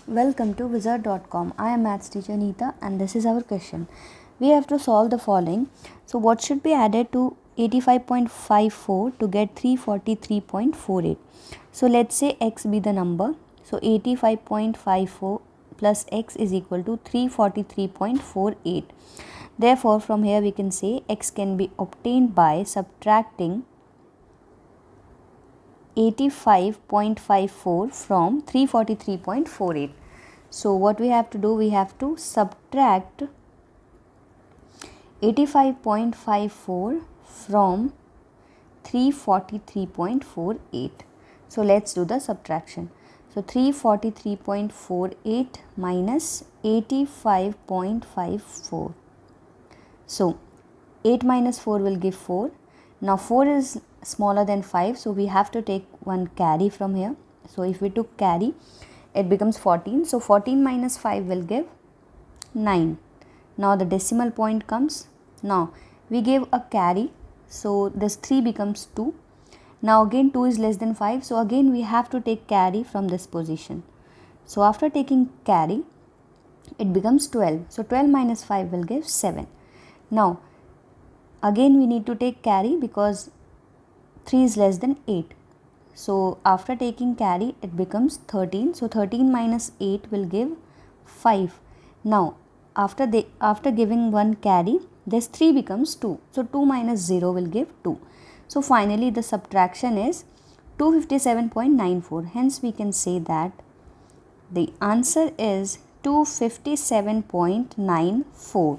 Welcome to Wizard.com. I am maths teacher Neeta and this is our question. We have to solve the following. So what should be added to 85.54 to get 343.48? So let's say x be the number. So 85.54 plus x is equal to 343.48. Therefore from here we can say x can be obtained by subtracting 85.54 from 343.48. So what we have to do, we have to subtract 85.54 from 343.48. So let's do the subtraction. So 343.48 minus 85.54. So 8 minus 4 will give 4. Now 4 is smaller than 5, so we have to take one carry from here. So if we took carry, it becomes 14. So 14 minus 5 will give 9. Now the decimal point comes. Now we gave a carry, so this 3 becomes 2. Now again 2 is less than 5, so again we have to take carry from this position. So after taking carry, it becomes 12. So 12 minus 5 will give 7. Now again we need to take carry because 3 is less than 8. So after taking carry, it becomes 13. So 13 minus 8 will give 5. Now after giving one carry, this 3 becomes 2. So 2 minus 0 will give 2. So finally the subtraction is 257.94. Hence we can say that the answer is 257.94.